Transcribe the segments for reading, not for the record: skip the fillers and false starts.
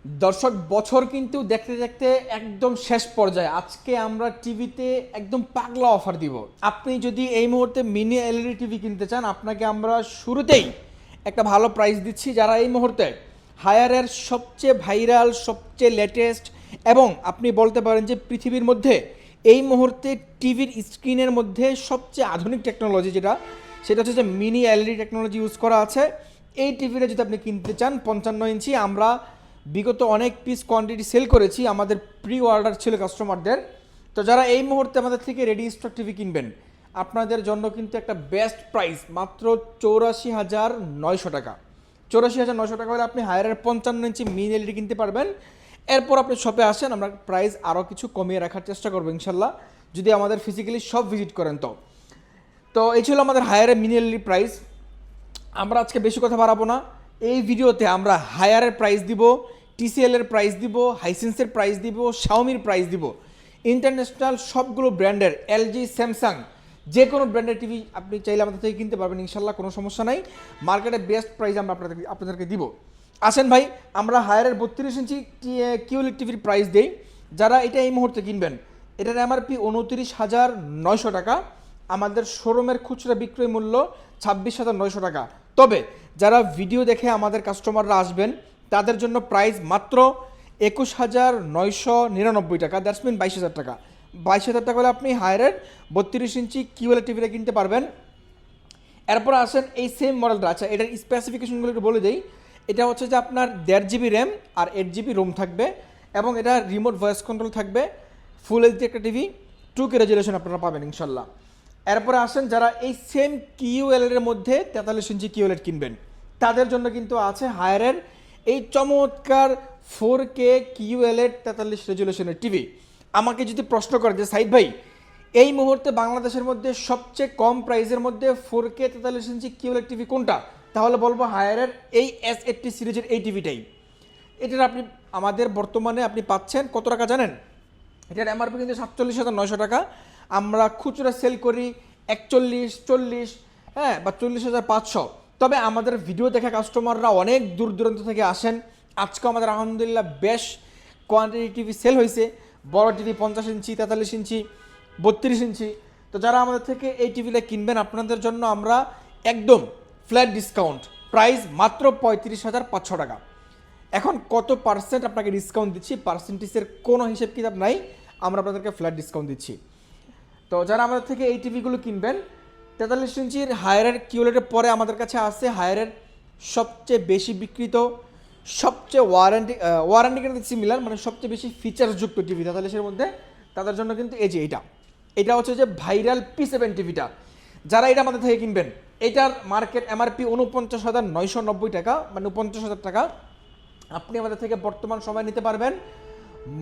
দর্শক, বছর কিন্তু দেখতে দেখতে একদম শেষ পর্যায়ে। আজকে আমরা টিভিতে একদম পাগলা অফার দিব। আপনি যদি এই মুহূর্তে মিনি এলইডি টিভি কিনতে চান, আপনাকে আমরা শুরুতেই একটা ভালো প্রাইস দিচ্ছি। যারা এই মুহূর্তে হায়ারের সবচেয়ে ভাইরাল, সবচেয়ে লেটেস্ট এবং আপনি বলতে পারেন যে পৃথিবীর মধ্যে এই মুহূর্তে টিভির স্ক্রিনের মধ্যে সবচেয়ে আধুনিক টেকনোলজি সেটা হচ্ছে যে মিনি এলইডি টেকনোলজি ইউজ করা আছে। এই টিভিটা যদি আপনি কিনতে চান 55 ইঞ্চি, আমরা বিগত অনেক পিস কোয়ান্টিটি সেল করেছি, আমাদের প্রি অর্ডার ছিল কাস্টমারদের। তো যারা এই মুহূর্তে আমাদের থেকে রেডি স্টক টিভি কিনবেন, আপনাদের জন্য কিন্তু একটা বেস্ট প্রাইস, মাত্র 84,900 টাকা। 84,900 টাকা হলে আপনি হায়ারের 55 ইঞ্চি মিনি এলইডি কিনতে পারবেন। এরপর আপনি শপে আসেন, আমরা প্রাইস আরও কিছু কমিয়ে রাখার চেষ্টা করবো ইনশাল্লাহ, যদি আমাদের ফিজিক্যালি সব ভিজিট করেন। তো এই ছিল আমাদের হায়ারের মিনি এলইডি প্রাইস। আমরা আজকে বেশি কথা বাড়াবো না। এই ভিডিওতে আমরা হায়ারের প্রাইস দিব, টিসিএলের প্রাইস দিব, হাইসেন্সের প্রাইস দিব, শাওমির প্রাইস দিব। ইন্টারন্যাশনাল সবগুলো ব্র্যান্ডের, এলজি, স্যামসাং, যে কোনো ব্র্যান্ডের টিভি আপনি চাইলে আমাদের থেকে কিনতে পারবেন ইনশাল্লাহ, কোনো সমস্যা নাই। মার্কেটে বেস্ট প্রাইস আমরা আপনাদেরকে দিব। আসেন ভাই, আমরা হায়ারের 32 ইঞ্চি কিউএলইডি টিভির প্রাইস দেই। যারা এটা এই মুহূর্তে কিনবেন, এটার এমআরপি 29,900 টাকা। আমাদের শোরুমের খুচরা বিক্রয় মূল্য 26,900 টাকা। তবে যারা ভিডিও দেখে আমাদের কাস্টমাররা আসবেন, তাদের জন্য প্রাইস মাত্র 21,999 টাকা। দ্যাটস মিন 22,000 টাকা। 22,000 টাকা হলে আপনি হায়ারের 32 ইঞ্চি কিউএলইডি টিভিটা কিনতে পারবেন। এরপর আসেন এই সেম মডেলটা। আচ্ছা, এটার স্পেসিফিকেশনগুলো একটু বলে দিই। এটা হচ্ছে যে আপনার 1.5 জিবি র্যাম আর 8 জিবি রোম থাকবে, এবং এটা রিমোট ভয়েস কন্ট্রোল থাকবে। ফুল এইচডি একটা টিভি, 2K রেজুলেশন আপনারা পাবেন ইনশাল্লাহ। এরপরে আসেন যারা এই সেম কিউএলএর মধ্যে 43 ইঞ্চি কিউএলএড কিনবেন, তাদের জন্য কিন্তু আছে হায়ারের এই চমৎকার 4K কিউএলএড 43 রেজুলেশনের টিভি। আমাকে যদি প্রশ্ন করে যে সাইদ ভাই, এই মুহূর্তে বাংলাদেশের মধ্যে সবচেয়ে কম প্রাইসের মধ্যে 4K 43 ইঞ্চি কিউএলএড টিভি কোনটা, তাহলে বলবো হায়ারের এই S80 সিরিজের এই টিভিটাই। এটার আপনি আমাদের বর্তমানে আপনি পাচ্ছেন কত টাকা জানেন? এটার এমআরপি কিন্তু 47,900 টাকা। আমরা খুচরা সেল করি 41, 40, হ্যাঁ, বা 40,500। তবে আমাদের ভিডিও দেখা কাস্টমাররা অনেক দূর দূরান্ত থেকে আসেন। আজকে আমাদের আলহামদুলিল্লাহ বেশ কোয়ান্টিটি টিভি সেল হয়েছে। বড় টিভি 50 ইঞ্চি, 43 ইঞ্চি, 32 ইঞ্চি। তো যারা আমাদের থেকে এই টিভিটা কিনবেন, আপনাদের জন্য আমরা একদম ফ্ল্যাট ডিসকাউন্ট, প্রাইস মাত্র 35,500 টাকা। এখন কত পার্সেন্ট আপনাকে ডিসকাউন্ট দিচ্ছি, পার্সেন্টেজের কোনো হিসেব কিতাব নাই, আমরা আপনাদেরকে ফ্ল্যাট ডিসকাউন্ট দিচ্ছি। তো যারা আমাদের থেকে এই টিভিগুলো কিনবেন, 43 ইঞ্চির হায়ারের কিউলেটের পরে আমাদের কাছে আছে হায়ারের সবচেয়ে বেশি বিক্রিত, সবচেয়ে ওয়ারেন্টি কিন্তু সিমিলার, মানে সবচেয়ে বেশি ফিচারযুক্ত টিভি 43-এর মধ্যে। তাদের জন্য কিন্তু এই যে এটা হচ্ছে যে ভাইরাল P7 টিভিটা। যারা এটা আমাদের থেকে কিনবেন, এটার মার্কেট এমআরপি 49,990 টাকা, মানে 49,000 টাকা। আপনি আমাদের থেকে বর্তমান সময় নিতে পারবেন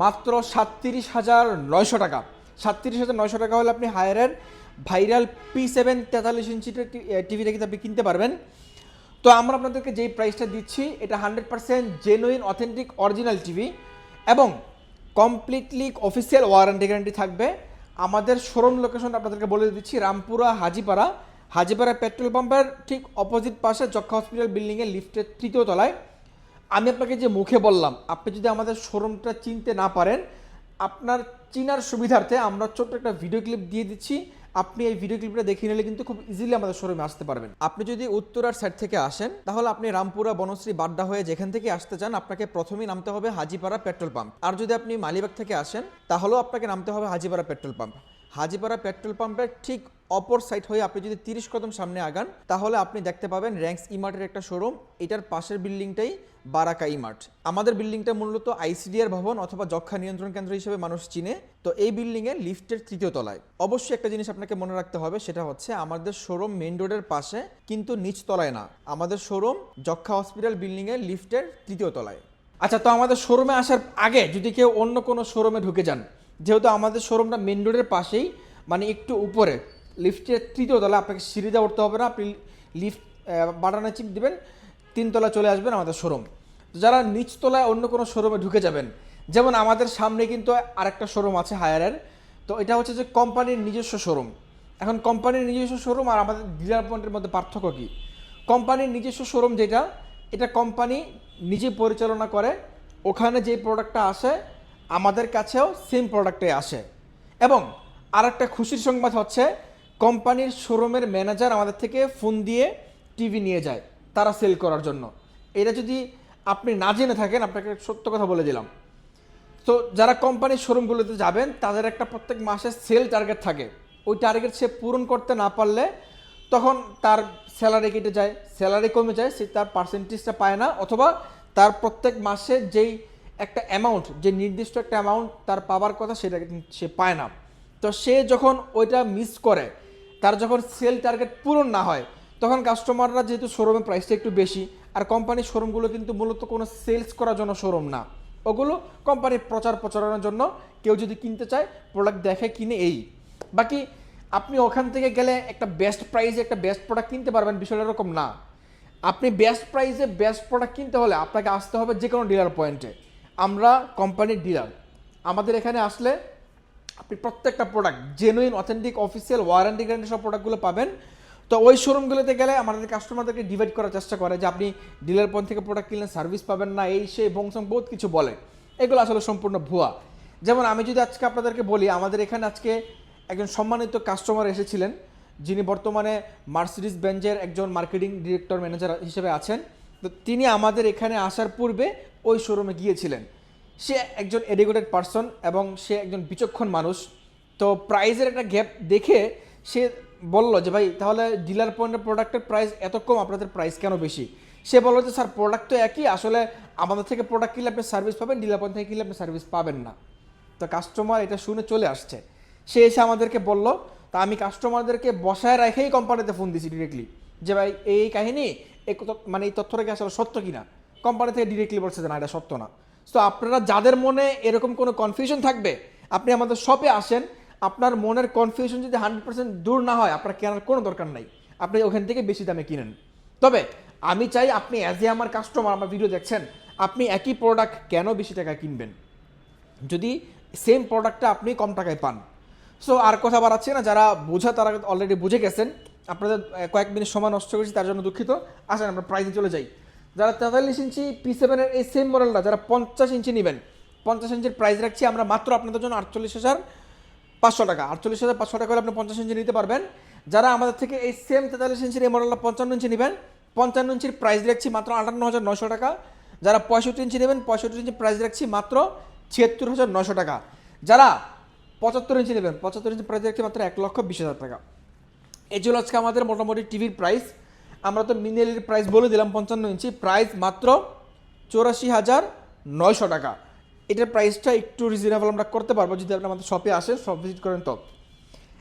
মাত্র 37,900 টাকা। 37,900 টাকা হলে আপনি হায়ারের ভাইরাল P7 43 ইঞ্চিটা টিভিটা কিন্তু আপনি কিনতে পারবেন। তো আমরা আপনাদেরকে যেই প্রাইসটা দিচ্ছি, এটা 100% জেনুইন, অথেন্টিক, অরিজিনাল টিভি, এবং কমপ্লিটলি অফিসিয়াল ওয়ারেন্টি গ্যারান্টি থাকবে। আমাদের শোরুম লোকেশন আপনাদেরকে বলে দিচ্ছি, রামপুরা হাজিপাড়া পেট্রোল পাম্পের ঠিক অপোজিট পাশে যক্ষা হসপিটাল বিল্ডিংয়ের লিফটের 3য় তলায়। আমি আপনাকে যে মুখে বললাম, আপনি যদি আমাদের শোরুমটা চিনতে না পারেন, আপনার চিনার সুবিধার্থে আমরা ছোট্ট একটা ভিডিও ক্লিপ দিয়ে দিচ্ছি। আপনি এই ভিডিও ক্লিপটা দেখে নিলে কিন্তু খুব ইজিলি আমাদের শোরুমে আসতে পারবেন। আপনি যদি উত্তরার সাইড থেকে আসেন, তাহলে আপনি রামপুরা, বনশ্রী, বাড্ডা হয়ে যেখান থেকে আসতে চান, আপনাকে প্রথমেই নামতে হবে হাজিপাড়া পেট্রোল পাম্প। আর যদি আপনি মালিবাগ থেকে আসেন, তাহলেও আপনাকে নামতে হবে Hajipara petrol pump. Hajipara petrol পাম্পের ঠিক অপর সাইড হয়ে আপনি যদি 30 কদম সামনে আগান, তাহলে আপনি দেখতে পাবেন র্যাঙ্কস ইমার্টের একটা শোরুম। এটার পাশের বিল্ডিংটাই বারাকা ইমার্ট। আমাদের বিল্ডিংটা মূলত আইসিডিআর ভবন অথবা যক্ষা নিয়ন্ত্রণ কেন্দ্র হিসেবে মানুষ চিনে। তো এই বিল্ডিংয়ে লিফটের 3য় তলায়। অবশ্যই একটা জিনিস আপনাকে মনে রাখতে হবে, সেটা হচ্ছে আমাদের শোরুম মেইন রোডের পাশে, কিন্তু নিচ তলায় না। আমাদের শোরুম যক্ষা হসপিটাল বিল্ডিংয়ের লিফটের 3য় তলায়। আচ্ছা, তো আমাদের শোরুমে আসার আগে যদি কেউ অন্য কোনো শোরুমে ঢুকে যান, যেহেতু আমাদের শোরুমটা মেইন রোডের পাশেই, মানে একটু উপরে লিফটের 3য় তলায়, আপনাকে সিঁড়িতে উঠতে হবে না। আপনি লিফট বাটনে চিপ দিবেন, 3 তলা চলে আসবেন আমাদের শোরুম। যারা নিচতলায় অন্য কোনো শোরুমে ঢুকে যাবেন, যেমন আমাদের সামনে কিন্তু আরেকটা শোরুম আছে হায়ারের। তো এটা হচ্ছে যে কোম্পানির নিজস্ব শোরুম। এখন কোম্পানির নিজস্ব শোরুম আর আমাদের ডিলার পয়েন্টের মধ্যে পার্থক্য কী? কোম্পানির নিজস্ব শোরুম যেটা, এটা কোম্পানি নিজে পরিচালনা করে, ওখানে যে প্রোডাক্টটা আসে আমাদের কাছেও সেম প্রোডাক্টে আসে। এবং আরেকটা খুশির সংবাদ হচ্ছে কোম্পানির শোরুমের ম্যানেজার আমাদের থেকে ফোন দিয়ে টিভি নিয়ে যায় তারা সেল করার জন্য। এটা যদি আপনি না জেনে থাকেন, আপনাকে সত্য কথা বলে দিলাম। তো যারা কোম্পানির শোরুমগুলোতে যাবেন তাদের একটা প্রত্যেক মাসে সেল টার্গেট থাকে, ওই টার্গেট সে পূরণ করতে না পারলে তখন তার স্যালারি কেটে যায়, স্যালারি কমে যায়, সে তার পার্সেন্টেজটা পায় না, অথবা তার প্রত্যেক মাসে যেই একটা অ্যামাউন্ট, যে নির্দিষ্ট একটা অ্যামাউন্ট তার পাবার কথা সেটা সে পায় না। তো সে যখন ওইটা মিস করে, তার যখন সেল টার্গেট পূরণ না হয়, তখন কাস্টমাররা, যেহেতু শোরুমের প্রাইসটা একটু বেশি, আর কোম্পানির শোরুমগুলো কিন্তু মূলত কোনো সেলস করার জন্য শোরুম না, ওগুলো কোম্পানির প্রচারের জন্য, কেউ যদি কিনতে চায় প্রোডাক্ট দেখে কিনে এই। বাকি আপনি ওখান থেকে গেলে একটা বেস্ট প্রাইসে একটা বেস্ট প্রোডাক্ট কিনতে পারবেন, বিষয়টা এরকম না। আপনি বেস্ট প্রাইসে বেস্ট প্রোডাক্ট কিনতে হলে আপনাকে আসতে হবে যে কোনো ডিলার পয়েন্টে। আমরা কোম্পানির ডিলার, আমাদের এখানে আসলে আপনি প্রত্যেকটা product genuine, authentic, official, warranty guarantee সব প্রোডাক্টগুলো পাবেন। তো ওই শোরুমগুলোতে গেলে আমাদের কাস্টমারদেরকে ডিভাইড করার চেষ্টা করে যে আপনি ডিলার পয়েন্ট থেকে প্রোডাক্ট কিনলে সার্ভিস পাবেন না, এই সেই বংশং বহুত কিছু বলে, এগুলো আসলে সম্পূর্ণ ভুয়া। যেমন আমি যদি আজকে আপনাদেরকে বলি, আমাদের এখানে আজকে একজন সম্মানিত কাস্টমার এসেছিলেন, যিনি বর্তমানে মার্সিডিজ বেঞ্জের একজন মার্কেটিং ডিরেক্টর ম্যানেজার হিসেবে আছেন। তো তিনি আমাদের এখানে আসার পূর্বে ওই শোরুমে গিয়েছিলেন। সে একজন এডুকেটেড পারসন এবং সে একজন বিচক্ষণ মানুষ। তো প্রাইসের একটা গ্যাপ দেখে সে বলল যে ভাই, তাহলে ডিলার পয়েন্টের প্রোডাক্টের প্রাইস এত কম, আপনাদের প্রাইস কেন বেশি? সে বলল যে স্যার, প্রোডাক্ট তো একই, আসলে আমাদের থেকে প্রোডাক্ট কিনলে আপনি সার্ভিস পাবেন, ডিলার পয়েন্ট থেকে কিনলে আপনি সার্ভিস পাবেন না। তো কাস্টমার এটা শুনে চলে আসছে, সে এসে আমাদেরকে বলল। তা আমি কাস্টমারদেরকে বসায় রেখেই কোম্পানিতে ফোন দিছি ডিরেক্টলি, যে ভাই এই কাহিনী, মানে এই তথ্যটা কি আসলে সত্য কিনা। কোম্পানি থেকে ডিরেক্টলি বলছে যে না, এটা সত্য না। তো আপনারা যাদের মনে এরকম কোনো কনফিউশন থাকবে, আপনি আমাদের শপে আসেন। আপনার মনের কনফিউশন যদি 100% দূর না হয়, আপনার কেনার কোনো দরকার নাই, আপনি ওখান থেকে বেশি দামে কিনেন। তবে আমি চাই আপনি অ্যাজ এ আমার কাস্টমার, আমার ভিডিও দেখছেন, আপনি একই প্রোডাক্ট কেন বেশি টাকা কিনবেন যদি সেম প্রোডাক্টটা আপনি কম টাকায় পান? সো আর কথা বাড়াচ্ছি না, যারা বোঝা তারা অলরেডি বুঝে গেছেন। আপনাদের কয়েক মিনিট সময় নষ্ট করেছি, তার জন্য দুঃখিত। আসেন আমরা প্রাইসে চলে যাই। যারা 43 ইঞ্চি P7 এই সেম মডেলটা, যারা 50 ইঞ্চি নেবেন, 50 ইঞ্চির প্রাইস রাখছি আমরা মাত্র আপনাদের জন্য 48,500 টাকা। 48,500 টাকা হলে আপনি 50 ইঞ্চি নিতে পারবেন। যারা আমাদের থেকে এই সেম 43 ইঞ্চির এই মডেলটা 55 ইঞ্চি নেবেন, 55 ইঞ্চির প্রাইস রাখছি মাত্র 58,900 টাকা। যারা 65 ইঞ্চি নেবেন, 65 ইঞ্চির প্রাইস রাখছি মাত্র 76,900 টাকা। যারা 75 ইঞ্চি নেবেন, 75 ইঞ্চি প্রাইস রাখছি মাত্র 1,20,000 টাকা। এই ছিল আজকে আমাদের মোটামুটি টিভির প্রাইস। আমরা তো মিনিয়েলের প্রাইস বলে দিলাম, 55 ইঞ্চি প্রাইস মাত্র 84,900 টাকা। এটার প্রাইসটা একটু রিজনেবল আমরা করতে পারবো যদি আপনি আমাদের শপে আসেন, শপ ভিজিট করেন। তো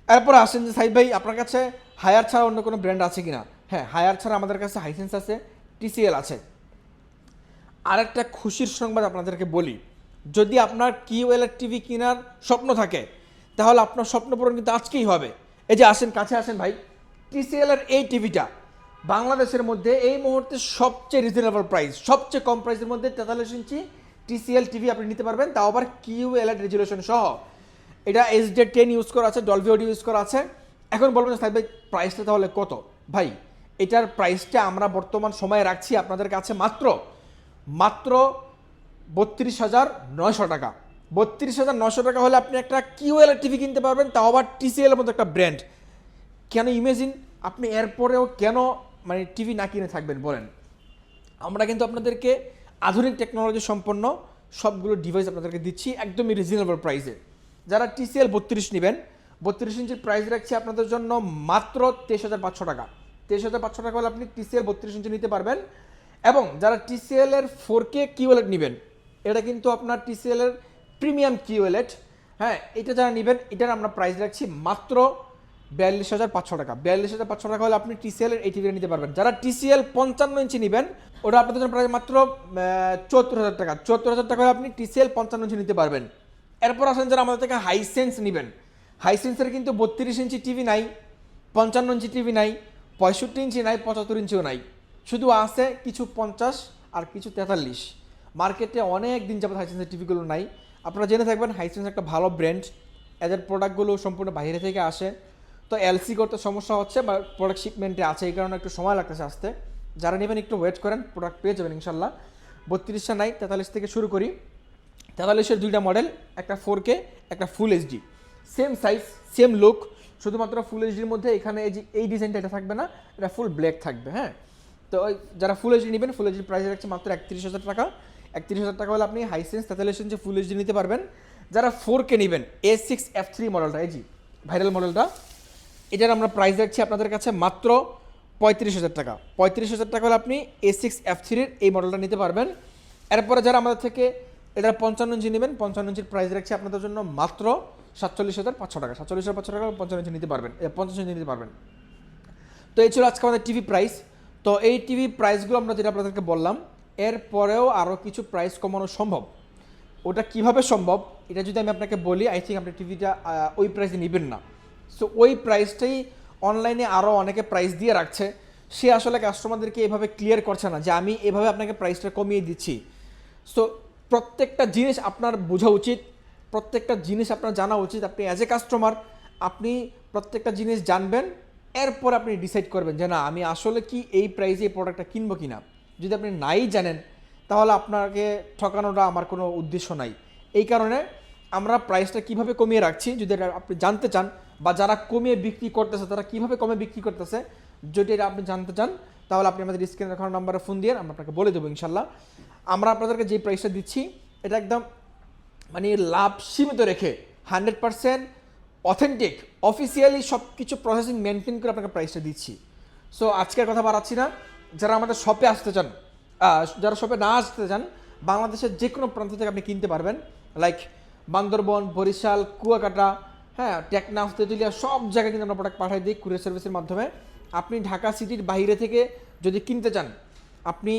এরপর আসেন যে সাইদ ভাই, আপনার কাছে হায়ার ছাড়া অন্য কোনো ব্র্যান্ড আছে কিনা? হ্যাঁ, হায়ার ছাড়া আমাদের কাছে হাইসেন্স আছে, TCL আছে। আরেকটা খুশির সংবাদ আপনাদেরকে বলি, যদি আপনার কিউএলএড টিভি কেনার স্বপ্ন থাকে, তাহলে আপনার স্বপ্ন পূরণ কিন্তু আজকেই হবে। এই যে আসেন, কাছে আসেন ভাই, TCL এর এই টিভিটা বাংলাদেশের মধ্যে এই মুহূর্তে সবচেয়ে রিজনেবল প্রাইস, সবচেয়ে কম প্রাইসের মধ্যে 43 ইঞ্চি TCL টিভি আপনি নিতে পারবেন, তাও আবার কিউএলএড রেজুলেশন সহ। এটা HD10 ইউজ করা আছে, ডলবি অডিও ইউজ করা আছে। এখন বলবেন সাহেব ভাই, প্রাইসটা তাহলে কত? ভাই, এটার প্রাইসটা আমরা বর্তমান সময়ে রাখছি আপনাদের কাছে মাত্র 32,900 টাকা। 32,900 টাকা হলে আপনি একটা কিউএলএড টিভি কিনতে পারবেন, তাও আবার TCL এর মতো একটা ব্র্যান্ড। কেন ইমেজিন, আপনি এরপরেও কেন মানে টিভি না কিনে থাকবেন বলেন? আমরা কিন্তু আপনাদেরকে আধুনিক টেকনোলজি সম্পন্ন সবগুলো ডিভাইস আপনাদেরকে দিচ্ছি একদমই রিজনেবল প্রাইসে। যারা TCL 32 নেবেন, 32 ইঞ্চির প্রাইস রাখছি আপনাদের জন্য মাত্র 23,500 টাকা। 23,500 টাকা হলে আপনি TCL 32 ইঞ্চি নিতে পারবেন। এবং যারা TCL এর 4K কিউএলএড নেবেন, এটা কিন্তু আপনার TCL এর প্রিমিয়াম কিউএলএড। হ্যাঁ, এটা যারা নেবেন, এটার আমরা প্রাইস রাখছি মাত্র 42,500 টাকা। 42,500 টাকা হলে আপনি TCL এর এই টিভিটা নিতে পারবেন। যারা TCL 55 ইঞ্চি নেবেন, ওটা আপনাদের জন্য প্রাইস মাত্র 74,000 টাকা। 74,000 টাকা হলে আপনি TCL 55 ইঞ্চি নিতে পারবেন। এরপর আসেন যারা আমাদের থেকে হাইসেন্স নেবেন, হাইসেন্সের কিন্তু 32 ইঞ্চি টিভি নাই, 55 ইঞ্চি টিভি নাই, 65 ইঞ্চি নাই, 75 ইঞ্চিও নাই, শুধু আছে কিছু 50 আর কিছু 43। মার্কেটে অনেক দিন যাবত হাইসেন্সের টিভিগুলো নাই। আপনারা জেনে থাকবেন হাইসেন্স একটা ভালো ব্র্যান্ড, এদের প্রোডাক্টগুলো সম্পূর্ণ বাইরে থেকে আসে। তো এলসি করতে সমস্যা হচ্ছে বা প্রোডাক্ট শিপমেন্টে আছে, এই কারণে একটু সময় লাগতেছে আসতে। যারা নেবেন একটু ওয়েট করেন, প্রোডাক্ট পেয়ে যাবেন ইনশাল্লাহ। 32 নাই, 43 থেকে শুরু করি। 43-এর দুইটা মডেল, একটা 4K, একটা full HD, same size same look, শুধুমাত্র ফুল এইচডির মধ্যে এখানে এই ডিজাইনটা এটা থাকবে না, এটা ফুল ব্ল্যাক থাকবে। হ্যাঁ, তো ওই যারা ফুল এইচডি নেবেন, ফুল এইচডির প্রাইস রাখছে মাত্র 31,000 টাকা। 31,000 টাকা হলে আপনি হাইসেন্স 43 ইঞ্চি ফুল এইচডি নিতে পারবেন। যারা 4K নেবেন, A6F3 মডেলটা, এই জি ভাইরাল মডেলটা, এটার আমরা প্রাইস রাখছি আপনাদের কাছে মাত্র 35,000 টাকা। 35,000 টাকা হলে আপনি A6F3 এই মডেলটা নিতে পারবেন। এরপরে যারা আমাদের থেকে এটার 55 ইঞ্চি নেবেন, 55 ইঞ্চির প্রাইস রাখছি আপনাদের জন্য মাত্র 47,500 টাকা। 47,500 টাকা 55 ইঞ্চি নিতে পারবেন, 50 ইঞ্চি নিতে পারবেন। তো এই ছিল আজকে আমাদের টিভি প্রাইস। তো এই টিভি প্রাইসগুলো আমরা যেটা আপনাদেরকে বললাম, এরপরেও আরও কিছু প্রাইস কমানো সম্ভব। ওটা কিভাবে সম্ভব এটা যদি আমি আপনাকে বলি, আই থিঙ্ক আপনি টিভিটা ওই প্রাইসে নেবেন না। সো ওই প্রাইসটাই অনলাইনে আরও অনেকে প্রাইস দিয়ে রাখছে, সে আসলে কাস্টমারদেরকে এভাবে ক্লিয়ার করছে না যে আমি এভাবে আপনাকে প্রাইসটা কমিয়ে দিচ্ছি। সো প্রত্যেকটা জিনিস আপনার বোঝা উচিত, প্রত্যেকটা জিনিস আপনার জানা উচিত। আপনি অ্যাজ এ কাস্টমার আপনি প্রত্যেকটা জিনিস জানবেন, এরপর আপনি ডিসাইড করবেন যে না আমি আসলে কি এই প্রাইসে এই প্রোডাক্টটা কিনবো কি না। যদি আপনি নাই জানেন তাহলে আপনাকে ঠকানোটা আমার কোনো উদ্দেশ্য নাই। এই কারণে আমরা প্রাইসটা কিভাবে কমিয়ে রাখছি যদি এটা আপনি জানতে চান, বা যারা কমিয়ে বিক্রি করতেছে তারা কিভাবে কমে বিক্রি করতেছে, যদি এটা আপনি জানতে চান তাহলে আপনি আমাদের স্ক্রিনে দেখানো নাম্বারে ফোন দিয়ে আমরা আপনাকে বলে দেবো ইনশাল্লাহ। আমরা আপনাদেরকে যে প্রাইসটা দিচ্ছি এটা একদম মানে লাভ সীমিত রেখে 100% অথেন্টিক অফিসিয়ালি সব কিছু প্রসেসিং মেনটেন করে আপনাকে প্রাইসটা দিচ্ছি। সো আজকের কথা বাড়াচ্ছি না, যারা আমাদের শপে আসতে চান, যারা শপে না আসতে চান, বাংলাদেশের যে কোনো প্রান্ত থেকে আপনি কিনতে পারবেন, লাইক বান্দরবন, বরিশাল, কুয়াকাটা, হ্যাঁ টেকনাফ, তেঁতুলিয়া, সব জায়গায় কিন্তু আমরা প্রোডাক্ট পাঠাই দিই কুরিয়ার সার্ভিসের মাধ্যমে। আপনি ঢাকা সিটির বাইরে থেকে যদি কিনতে চান, আপনি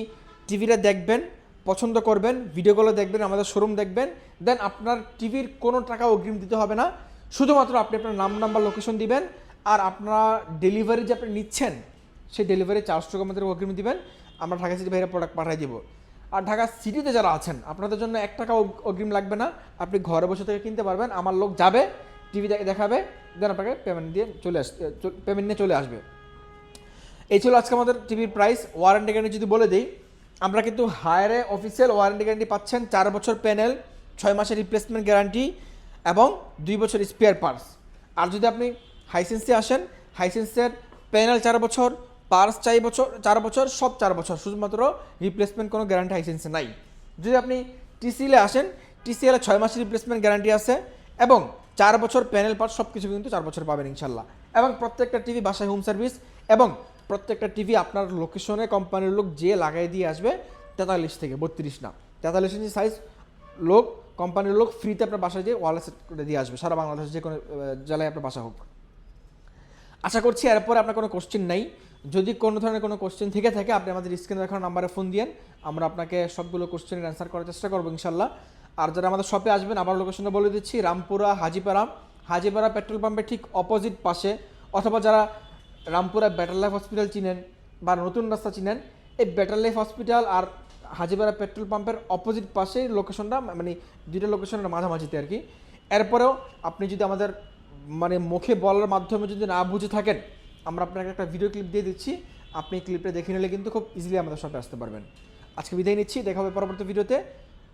টিভিটা দেখবেন, পছন্দ করবেন, ভিডিওগুলো দেখবেন, আমাদের শোরুম দেখবেন, দেন আপনার টিভির কোনো টাকা অগ্রিম দিতে হবে না। শুধুমাত্র আপনি আপনার নাম নাম্বার লোকেশন দিবেন, আর আপনার ডেলিভারি যে আপনি নিচ্ছেন সেই ডেলিভারি চার্জটুকু আমাদের অগ্রিম দিবেন, আমরা ঢাকা সিটির বাইরে প্রোডাক্ট পাঠিয়ে দিব। আর ঢাকা সিটিতে যারা আছেন আপনাদের জন্য 1 টাকা অগ্রিম লাগবে না, আপনি ঘরে বসে থেকে কিনতে পারবেন। আমার লোক যাবে, টিভি দেখাবে, দেন আপনাকে পেমেন্ট নিয়ে চলে আসবে। এই ছিল আজকে আমাদের টিভির প্রাইস। ওয়ারেন্টি গ্যারান্টি যদি বলে দিই, আমরা কিন্তু হায়ারে অফিসিয়াল ওয়ারেন্টি গ্যারান্টি পাচ্ছেন 4 বছর প্যানেল, 6 মাসের রিপ্লেসমেন্ট গ্যারান্টি এবং 2 বছর স্পেয়ার পার্টস। আর যদি আপনি হাইসেন্সে আসেন, হাইসেন্সের প্যানেল 4 বছর, পার্টস 4 বছর, সব 4 বছর, শুধুমাত্র রিপ্লেসমেন্ট কোনো গ্যারান্টি হাইসেন্সে নাই। যদি আপনি টিসিএলে আসেন, টিসিএলে 6 মাসের রিপ্লেসমেন্ট গ্যারান্টি আছে এবং 4 বছর প্যানেল পার্টস সব কিছু কিন্তু 4 বছর পাবেন ইনশাল্লাহ। এবং প্রত্যেকটা টিভি বাসায় হোম সার্ভিস, এবং প্রত্যেকটা টিভি আপনার লোকেশনে কোম্পানির লোক যে লাগাই দিয়ে আসবে, 43 থেকে 32 না, 43 ইঞ্চি সাইজ লোক, কোম্পানির লোক ফ্রিতে আপনার বাসায় দিয়ে ওয়ালে সেট করে দিয়ে আসবে, সারা বাংলাদেশে যে কোনো জেলায় আপনার বাসা হোক। আশা করছি এরপরে আপনার কোনো কোশ্চেন নাই। যদি কোনো ধরনের কোনো কোশ্চেন থেকে থাকে আপনি আমাদের স্ক্রিনে দেখানো নাম্বারে ফোন দিয়েন, আমরা আপনাকে সবগুলো কোশ্চেনের অ্যান্সার করার চেষ্টা করবো ইনশাল্লাহ। আর যারা আমাদের শপে আসবেন, আবার লোকেশনটা বলে দিচ্ছি, রামপুরা হাজিপাড়া পেট্রোল পাম্পের ঠিক অপোজিট পাশে, অথবা যারা রামপুরা বেটার লাইফ হসপিটাল চিনেন বা নতুন রাস্তা চিনেন, এই বেটার লাইফ হসপিটাল আর হাজিপাড়া পেট্রোল পাম্পের অপোজিট পাশে লোকেশনটা, মানে দুইটা লোকেশনের মাঝামাঝিতে আর কি। এরপরেও আপনি যদি আমাদের মানে মুখে বলার মাধ্যমে যদি না বুঝে থাকেন, আমরা আপনাকে একটা ভিডিও ক্লিপ দিয়ে দিচ্ছি, আপনি ক্লিপটা দেখে নিলে কিন্তু খুব ইজিলি আমাদের শপে আসতে পারবেন। আজকে বিদায় নিচ্ছি, দেখা হবে পরবর্তী ভিডিওতে।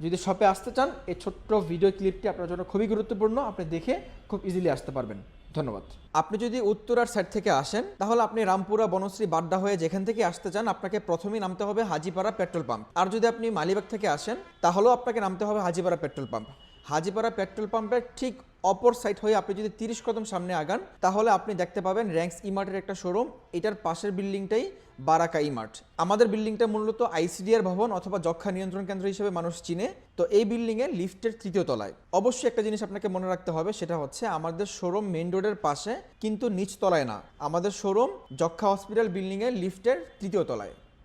যদি শপে আসতে চান, এই ছোট্ট ভিডিও ক্লিপটি আপনার জন্য খুবই গুরুত্বপূর্ণ, আপনি দেখে খুব ইজিলি আসতে পারবেন। ধন্যবাদ। আপনি যদি উত্তরার সাইড থেকে আসেন, তাহলে আপনি রামপুরা, বনশ্রী, বাড্ডা হয়ে যেখান থেকে আসতে চান, আপনাকে প্রথমেই নামতে হবে হাজিপাড়া পেট্রোল পাম্প। আর যদি আপনি মালিবাগ থেকে আসেন, তাহলেও আপনাকে নামতে হবে Hajipara petrol pump. Hajipara petrol পাম্পের ঠিক অপর সাইড হয়ে আপনি যদি 30 কদম সামনে আগান, তাহলে আপনি দেখতে পাবেন র্যাঙ্কস ইমার্টের একটা শোরুম। এটার পাশের বিল্ডিংটাই বারাকা ইমার্ট। আমাদের বিল্ডিংটা মূলত আইসিডিআর ভবন অথবা যক্ষ্মা নিয়ন্ত্রণ কেন্দ্র হিসেবে মানুষ চিনে। তো এই বিল্ডিংয়ে লিফটের 3য় তলায়। অবশ্যই একটা জিনিস আপনাকে মনে রাখতে হবে, সেটা হচ্ছে আমাদের শোরুম মেইন রোডের পাশে, কিন্তু নিচ তলায় না। আমাদের শোরুম যক্ষ্মা হসপিটাল বিল্ডিংয়ের লিফটের 3য় তলায়।